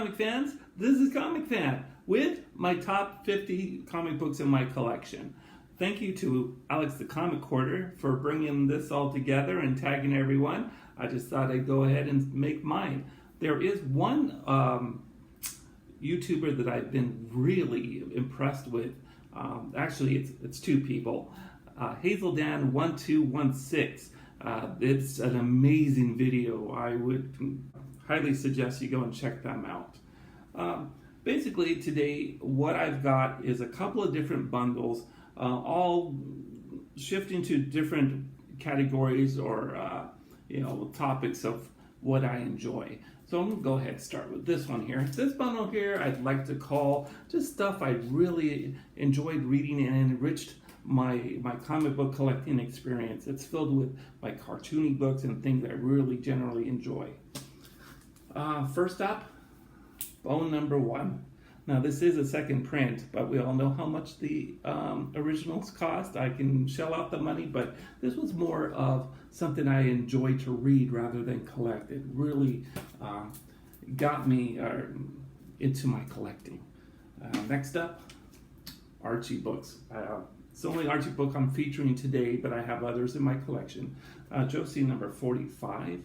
comic fans. This is Comicfan with my top 50 comic books in my collection. Thank you to Alex The Comic Hoarder for bringing this all together and tagging everyone. I just thought I'd go ahead and make mine. There is one YouTuber that I've been really impressed with. Actually, it's two people. HazelDan1216. It's an amazing video. I would highly suggest you go and check them out. Basically, today, what I've got is a couple of different bundles, all shifting to different categories or topics of what I enjoy. So I'm going to go ahead and start with this one here. This bundle here I'd like to call just stuff I really enjoyed reading and enriched my comic book collecting experience. It's filled with my cartoony books and things I really generally enjoy. First up, Bone number 1. Now this is a second print, but we all know how much the originals cost. I can shell out the money, but this was more of something I enjoy to read rather than collect. It really got me into my collecting. Next up, Archie books. It's the only Archie book I'm featuring today, but I have others in my collection. Josie number 45.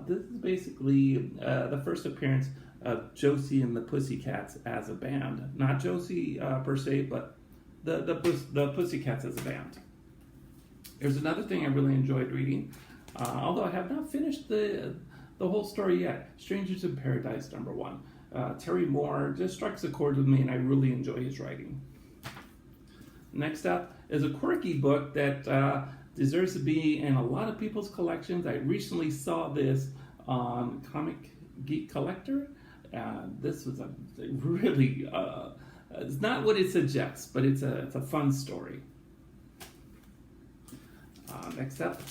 This is basically the first appearance of Josie and the Pussycats as a band. Not Josie per se, but the Pussycats as a band. There's another thing I really enjoyed reading, although I have not finished the whole story yet. Strangers in Paradise number 1. Terry Moore just strikes a chord with me, and I really enjoy his writing. Next up is a quirky book that deserves to be in a lot of people's collections. I recently saw this on Comic Geek Collector. This was a really, it's not what it suggests, but it's a fun story. Next up,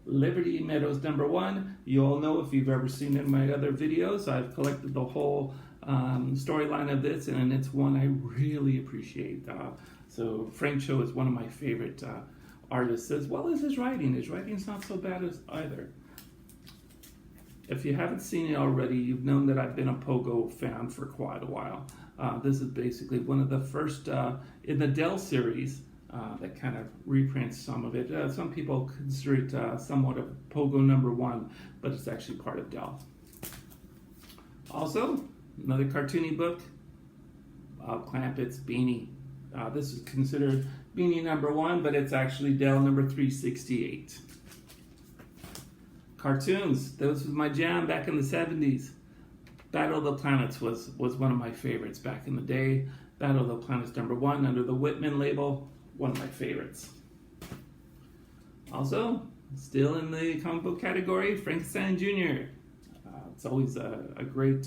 Liberty Meadows number 1. You all know, if you've ever seen it in my other videos, I've collected the whole storyline of this, and it's one I really appreciate. So Frank Cho is one of my favorite artists, as well as his writing. His writing's not so bad either. If you haven't seen it already, you've known that I've been a Pogo fan for quite a while. This is basically one of the first in the Dell series that kind of reprints some of it. Some people consider it somewhat of Pogo number 1, but it's actually part of Dell. Also, another cartoony book, Clampett's Beanie. This is considered Beanie number 1, but it's actually Dell number 368. Cartoons, this was my jam back in the 70s. Battle of the Planets was one of my favorites back in the day. Battle of the Planets number 1 under the Whitman label, one of my favorites. Also, still in the comic book category, Frankenstein Jr. It's always a great,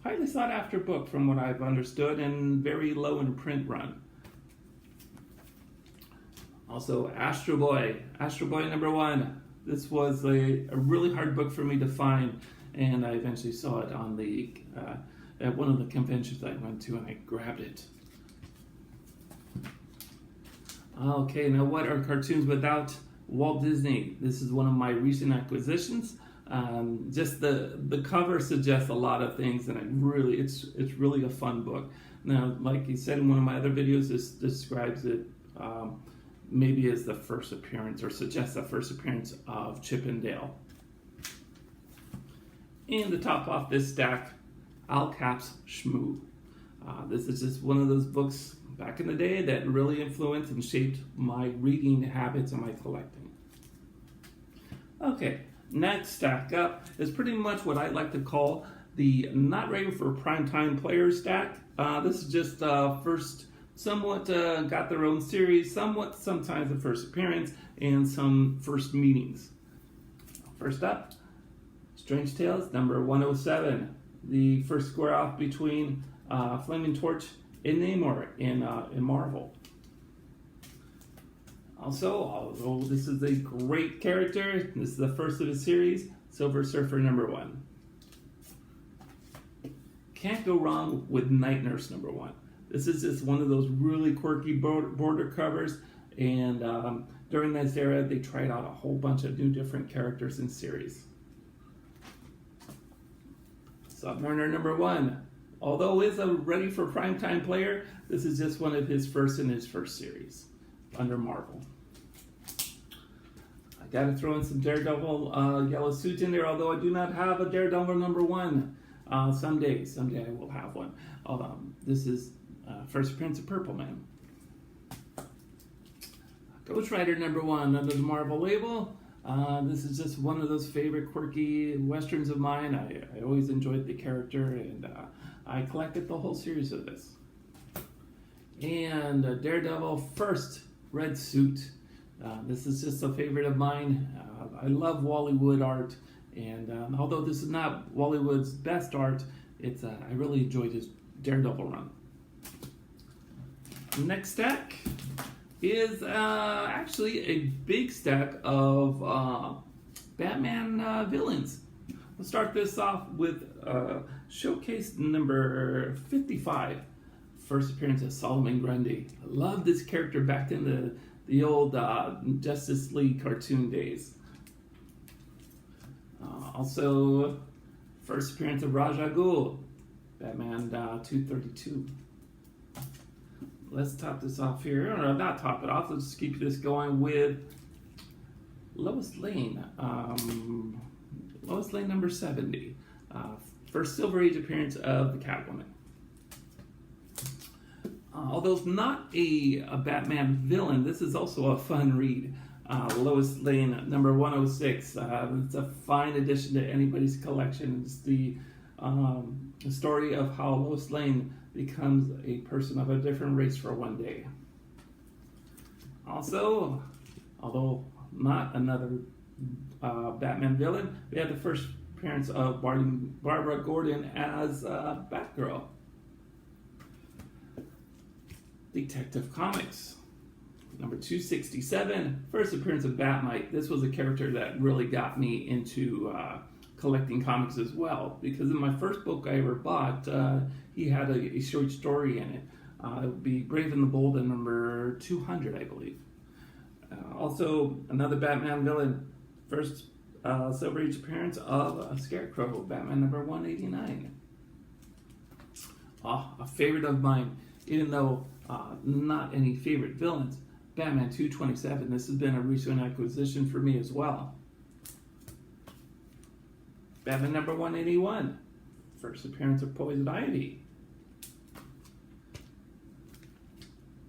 highly sought after book from what I've understood, and very low in print run. Also, Astro Boy number 1. This was a really hard book for me to find, and I eventually saw it on at one of the conventions I went to, and I grabbed it. Okay, now what are cartoons without Walt Disney? This is one of my recent acquisitions. Just the cover suggests a lot of things, and it's really a fun book. Now, like you said in one of my other videos, this describes it maybe as the first appearance, or suggests the first appearance of Chip and Dale. And to top off this stack, Al Cap's Shmoo. This is just one of those books back in the day that really influenced and shaped my reading habits and my collecting. Okay, next stack up is pretty much what I like to call the not ready for prime time players stack. This is just first, somewhat got their own series, sometimes the first appearance, and some first meetings. First up, Strange Tales number 107, the first square off between Flaming Torch and Namor in Marvel. Also, although this is a great character, this is the first of the series, Silver Surfer number 1. Can't go wrong with Night Nurse number 1. This is just one of those really quirky border covers, and during this era, they tried out a whole bunch of new different characters in series. Submariner number 1. Although is a ready for primetime player, this is just one of his first in his first series under Marvel. I got to throw in some Daredevil yellow suit in there, although I do not have a Daredevil number 1. Someday I will have one. This is first appearance of Purple Man. Ghost Rider number 1 under the Marvel label. This is just one of those favorite quirky westerns of mine. I always enjoyed the character, and I collected the whole series of this. And Daredevil first red suit. This is just a favorite of mine. I love Wally Wood art, and although this is not Wally Wood's best art, it's I really enjoyed his Daredevil run. Next stack is actually a big stack of Batman villains. We'll start this off with showcase number 55, first appearance of Solomon Grundy. I love this character back in the old Justice League cartoon days. Also, first appearance of Ra's al Ghul, Batman 232. Let's top this off here, or not top it off, let's just keep this going with Lois Lane. Lois Lane number 70. First Silver Age appearance of the Catwoman. Although it's not a Batman villain, this is also a fun read. Lois Lane number 106. It's a fine addition to anybody's collection. It's the story of how Lois Lane becomes a person of a different race for one day. Also, although not another Batman villain, we have the first appearance of Barbara Gordon as Batgirl. Detective Comics number 267, first appearance of Batmite. This was a character that really got me into collecting comics as well, because in my first book I ever bought, he had a short story in it. It would be Brave and the Bold in number 200, I believe. Also, another Batman villain, first Silver Age appearance of Scarecrow, Batman number 189. A favorite of mine, even though not any favorite villains, Batman 227. This has been a recent acquisition for me as well. Batman number 181, first appearance of Poison Ivy.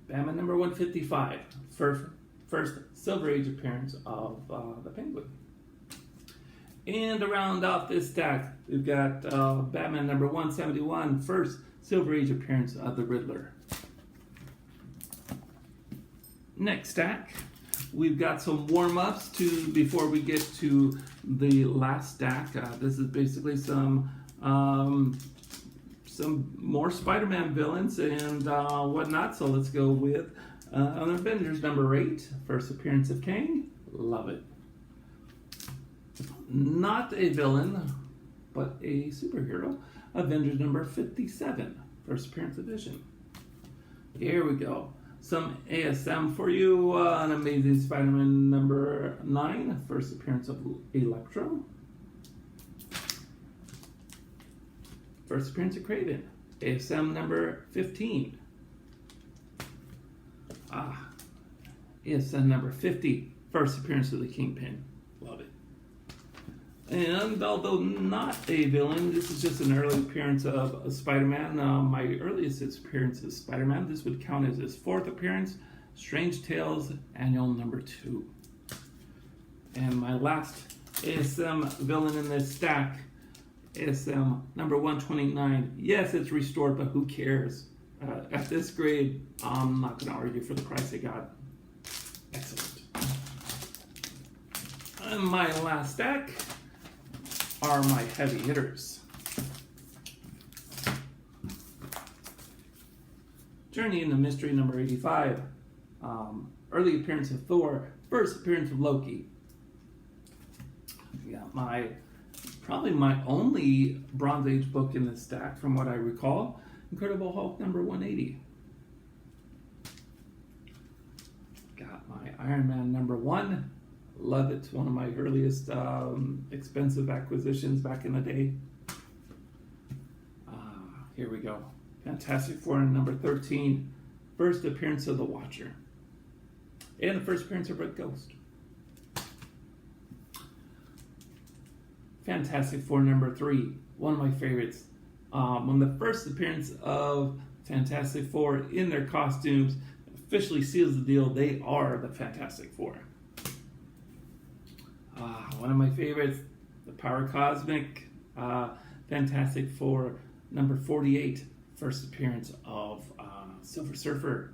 Batman number 155, first Silver Age appearance of the Penguin. And to round off this stack, we've got Batman number 171, first Silver Age appearance of the Riddler. Next stack, we've got some warm-ups before we get to the last stack. This is basically some more Spider-Man villains and whatnot. So let's go with Avengers number 8, first appearance of Kang. Love it. Not a villain, but a superhero. Avengers number 57, first appearance of Vision. Here we go. Some ASM for you. An Amazing Spider-Man number 9, first appearance of Electro. First appearance of Kraven. ASM number 15. ASM number 50, first appearance of the Kingpin. Love it. And although not a villain, this is just an early appearance of Spider-Man. My earliest appearance as Spider-Man, this would count as his 4th appearance, Strange Tales Annual number 2. And my last ASM villain in this stack, ASM number 129. Yes, it's restored, but who cares? At this grade, I'm not going to argue for the price I got. Excellent. And my last stack are my heavy hitters. Journey into Mystery number 85. Early appearance of Thor, first appearance of Loki. Yeah, probably my only Bronze Age book in this stack from what I recall. Incredible Hulk number 180. Got my Iron Man number 1. Love it. One of my earliest expensive acquisitions back in the day. Here we go. Fantastic Four number 13, first appearance of the Watcher. And the first appearance of Red Ghost. Fantastic Four number 3, one of my favorites. When the first appearance of Fantastic Four in their costumes officially seals the deal, they are the Fantastic Four. One of my favorites, the Power Cosmic, Fantastic Four number 48, first appearance of Silver Surfer.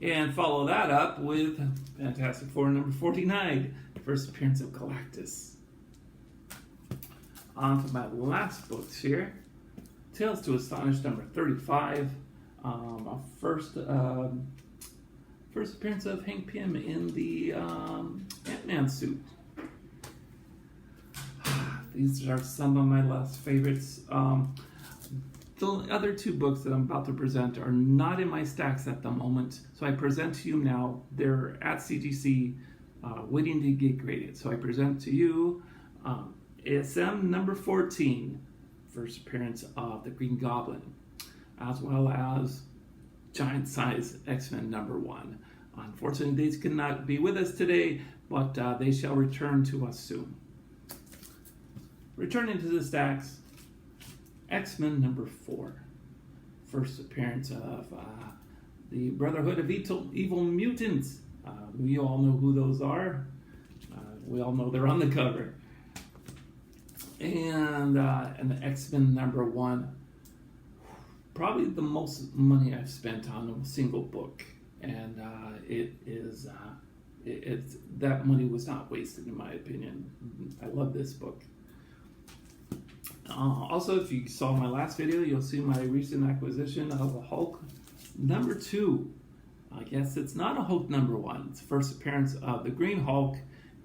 And follow that up with Fantastic Four number 49, first appearance of Galactus. On to my last books here. Tales to Astonish number 35. First appearance of Hank Pym in the Ant-Man suit. These are some of my last favorites. The other two books that I'm about to present are not in my stacks at the moment, so I present to you now. They're at CGC, waiting to get graded. So I present to you ASM number 14, first appearance of the Green Goblin, as well as Giant Size X-Men number 1. Unfortunately, these cannot be with us today, but they shall return to us soon. Returning to the stacks, X-Men number 4, first appearance of the Brotherhood of Evil Mutants. We all know who those are. We all know they're on the cover. And the X-Men number 1, probably the most money I've spent on a single book, and it's that money was not wasted in my opinion. I love this book. Also, if you saw my last video, you'll see my recent acquisition of a Hulk number 2. I guess it's not a Hulk number 1. It's the first appearance of the Green Hulk,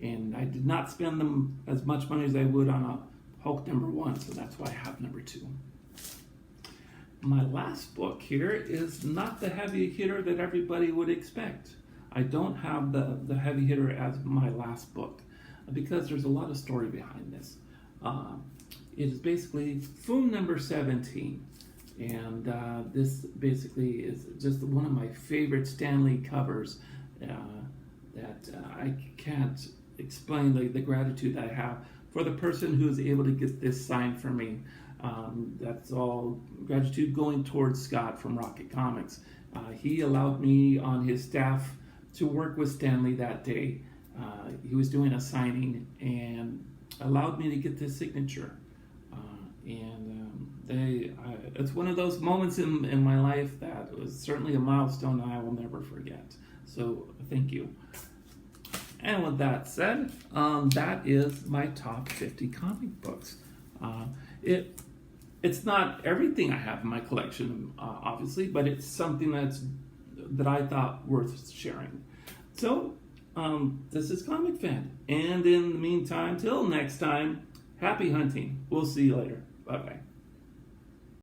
and I did not spend them as much money as I would on a Hulk number 1, so that's why I have number 2. My last book here is not the heavy hitter that everybody would expect. I don't have the heavy hitter as my last book because there's a lot of story behind this. It is basically Foom number 17, and this basically is just one of my favorite Stan Lee covers that I can't explain the gratitude I have for the person who is able to get this signed for me. That's all gratitude going towards Scott from Rocket Comics. He allowed me on his staff to work with Stan Lee that day. He was doing a signing and allowed me to get this signature. It's one of those moments in my life that was certainly a milestone I will never forget. So thank you. And with that said, that is my top 50 comic books. It's not everything I have in my collection, obviously, but it's something that I thought worth sharing. So this is Comicfan, and in the meantime, till next time, happy hunting. We'll see you later. Bye bye.